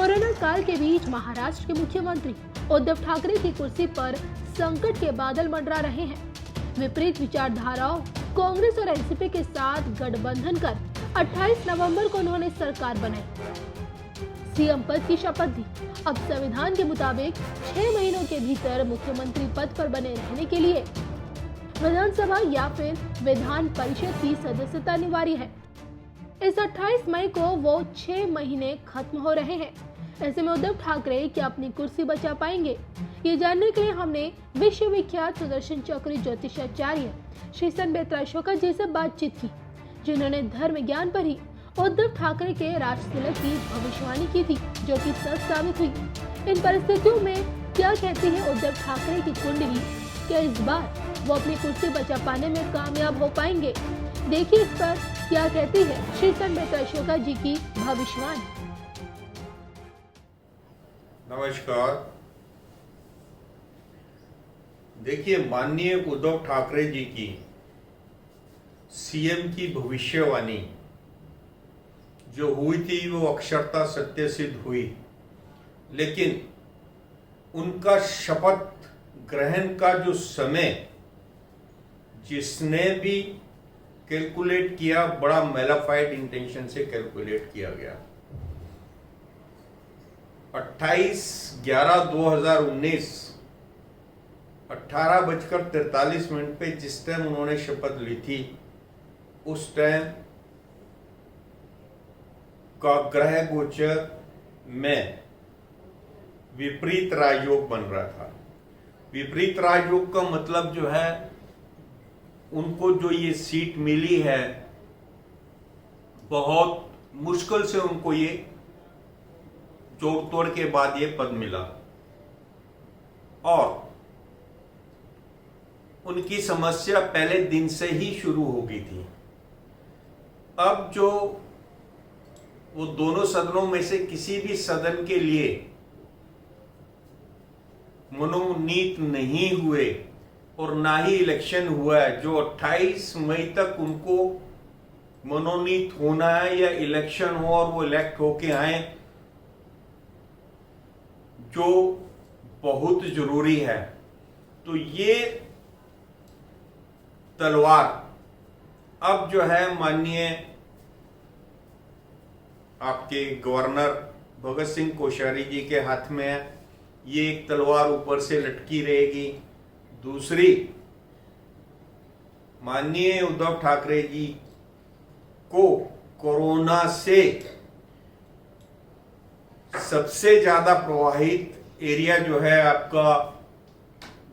Corona काल के बीच महाराष्ट्र के मुख्यमंत्री उद्धव ठाकरे की कुर्सी पर संकट के बादल मंडरा रहे हैं। विपरीत विचारधाराओं कांग्रेस और एनसीपी के साथ गठबंधन कर 28 नवंबर को उन्होंने सरकार बनाई, सीएम पद की शपथ दी। अब संविधान के मुताबिक 6 महीनों के भीतर मुख्यमंत्री पद पर बने रहने के लिए विधानसभा या फिर विधान परिषद की सदस्यता अनिवार्य है। इस 28 मई को वो 6 महीने खत्म हो रहे हैं। ऐसे में उद्धव ठाकरे क्या अपनी कुर्सी बचा पाएंगे, ये जानने के लिए हमने विश्वविख्यात सुदर्शन चक्र ज्योतिषाचार्य श्री संबेत्रा अशोका जी से बातचीत की, जिन्होंने धर्म ज्ञान पर ही उद्धव ठाकरे के राजतिलक की भविष्यवाणी की थी, जो कि सच साबित हुई। इन परिस्थितियों में क्या कहती है उद्धव ठाकरे की कुंडली, क्या इस बार वो अपनी कुर्सी बचा पाने में कामयाब हो पाएंगे? देखिए इस पर क्या कहती है श्री संबेत्रा अशोका जी की भविष्यवाणी। नमस्कार। देखिए, माननीय उद्धव ठाकरे जी की सीएम की भविष्यवाणी जो हुई थी वो अक्षरता सत्य सिद्ध हुई, लेकिन उनका शपथ ग्रहण का जो समय जिसने भी कैलकुलेट किया, बड़ा मेलाफाइड इंटेंशन से कैलकुलेट किया गया। 28/11/2019 18:43 पे जिस टाइम उन्होंने शपथ ली थी, उस टाइम का ग्रह गोचर में विपरीत राजयोग बन रहा था। विपरीत राजयोग का मतलब जो है, उनको जो ये सीट मिली है, बहुत मुश्किल से उनको ये जोड़ तोड़ के बाद ये पद मिला, और उनकी समस्या पहले दिन से ही शुरू हो गई थी। अब जो वो दोनों सदनों में से किसी भी सदन के लिए मनोनीत नहीं हुए और ना ही इलेक्शन हुआ है, जो 28 मई तक उनको मनोनीत होना है या इलेक्शन हो और वो इलेक्ट होके आए, जो बहुत जरूरी है। तो ये तलवार अब जो है माननीय आपके गवर्नर भगत सिंह कोश्यारी जी के हाथ में है। ये एक तलवार ऊपर से लटकी रहेगी। दूसरी, माननीय उद्धव ठाकरे जी को कोरोना से सबसे ज्यादा प्रभावित एरिया जो है आपका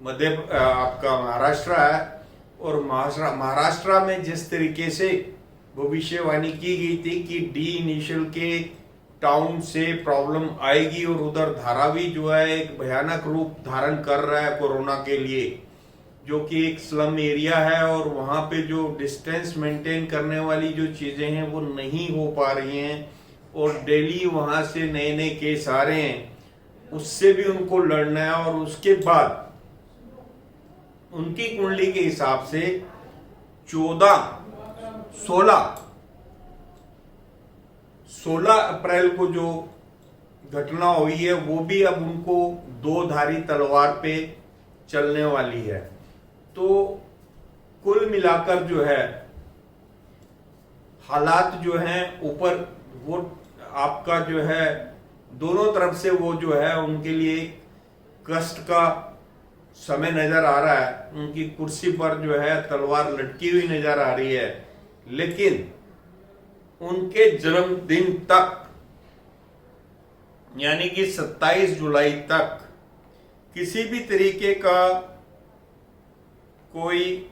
आपका महाराष्ट्र है, और महाराष्ट्र में जिस तरीके से भविष्यवाणी की गई थी कि डी इनिशियल के टाउन से प्रॉब्लम आएगी, और उधर धारावी जो है एक भयानक रूप धारण कर रहा है कोरोना के लिए, जो कि एक स्लम एरिया है, और वहां पे जो डिस्टेंस मेंटेन करने वाली जो चीजें हैं वो नहीं हो पा रही हैं, और डेली वहां से नए नए केस आ रहे हैं, उससे भी उनको लड़ना है। और उसके बाद उनकी कुंडली के हिसाब से 16 अप्रैल को जो घटना हुई है, वो भी अब उनको दो धारी तलवार पे चलने वाली है। तो कुल मिलाकर जो है हालात जो हैं ऊपर, वो आपका जो है दोनों तरफ से वो जो है उनके लिए कष्ट का समय नजर आ रहा है। उनकी कुर्सी पर जो है तलवार लटकी हुई नजर आ रही है, लेकिन उनके जन्मदिन तक यानी कि 27 जुलाई तक किसी भी तरीके का कोई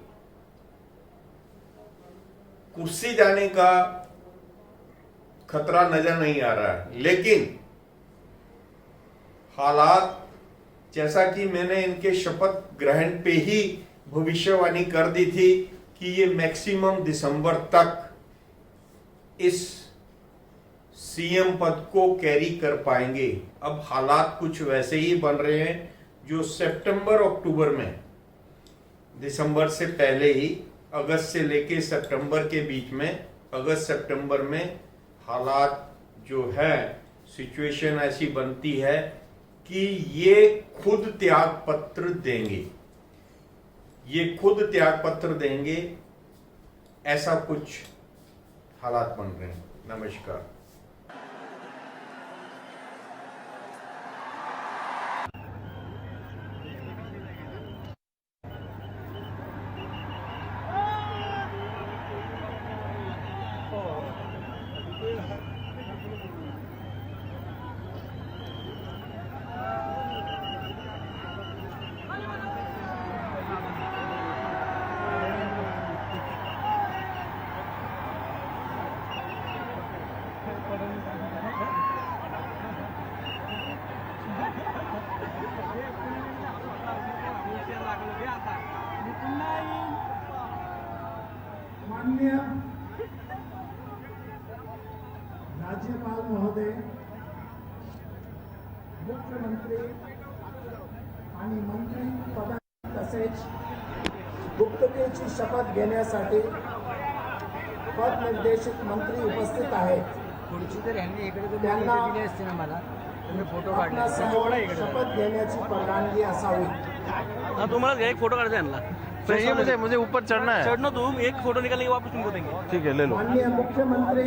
कुर्सी जाने का खतरा नजर नहीं आ रहा है। लेकिन हालात, जैसा कि मैंने इनके शपथ ग्रहण पे ही भविष्यवाणी कर दी थी कि ये मैक्सिमम दिसंबर तक इस सीएम पद को कैरी कर पाएंगे। अब हालात कुछ वैसे ही बन रहे हैं जो सितंबर अक्टूबर में, दिसंबर से पहले ही, अगस्त से लेके सितंबर के बीच में, अगस्त सितंबर में हालात जो है सिचुएशन ऐसी बनती है कि ये खुद त्याग पत्र देंगे, ये खुद त्याग पत्र देंगे, ऐसा कुछ हालात बन रहे हैं। नमस्कार। माननीय राज्यपाल महोदय, मुख्यमंत्री आणि मंत्री पदा तसेच गुप्ततेची शपथ घेण्यासाठी पदनिर्देशित मंत्री उपस्थित आहेत। खुर्ची तर यांनी इकडे त्यांना दिली असते ना मला, तुम्ही फोटो काढले आपणासमोर शपथ घेण्याची परवानगी असावी। हाँ तुम्हारा एक फोटो काट देना। चाहिए मुझे ऊपर चढ़ना है। चढ़ना तुम एक फोटो निकालने के वापस तुमको देंगे। ठीक है ले लो। माननीय मुख्यमंत्री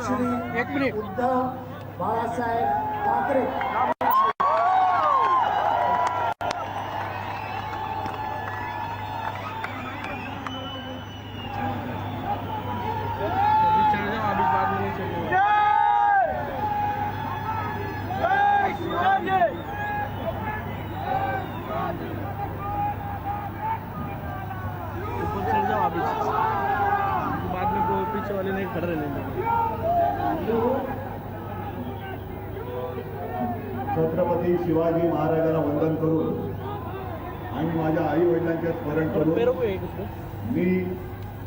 श्री एक मिनिट। उद्धव बाळासाहेब ठाकरे ऊपर चढ़ जाओ अभी, बाद में कोई पीछे वाले नहीं खड़े रहने देंगे। छत्रपती शिवाजी महाराजांना वंदन करून आणि माझ्या आई वडिलांचे स्मरण पैरों करून को एक उसको मी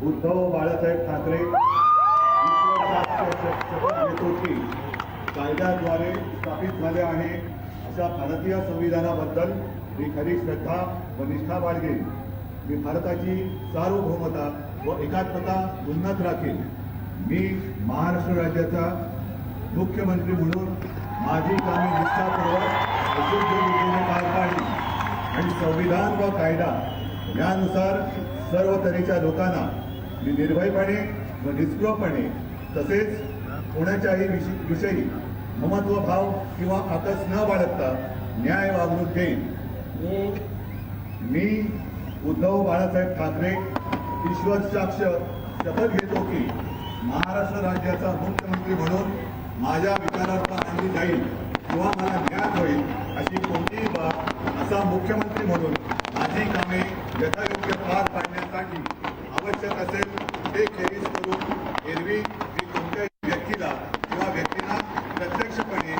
उद्धव बाळासाहेब ठाकरे शपथ घेतो की कायद्याद्वारे स्थापित झाले आहे अशा भारतीय संविधानाबद्दल मी खरी श्रद्धा व निष्ठा बाळगेन। मी भारताची सार्वभौमता व एकात्मता उन्नत राखेन। मी महाराष्ट्र राज्याचा मुख्यमंत्री म्हणून माझी कामे निष्ठापूर्वक अशुद्ध रीतीने पार पाडली आणि संविधान व कायदा यानुसार सर्व तऱ्हेच्या लोकांना मी निर्भयपणे व निष्क्रियपणे तसेच कोणाच्याही विषयी ममत्वभाव किंवा आकस न बाळगता न्याय वागणूक देईन। मी उद्धव बाळासाहेब ठाकरे ईश्वर साक्ष शपथ घेतो की महाराष्ट्र राज्याचा मुख्यमंत्री म्हणून माझ्या विचारार्थ आणली जाईल किंवा मला ज्ञात होईल अशी कोणतीही बाब असा मुख्यमंत्री म्हणून माझी कामे यथायोग्य पार पाडण्यासाठी आवश्यक असेल ते खेरीज करून एरवी मी कोणत्याही व्यक्तीला किंवा व्यक्तींना प्रत्यक्षपणे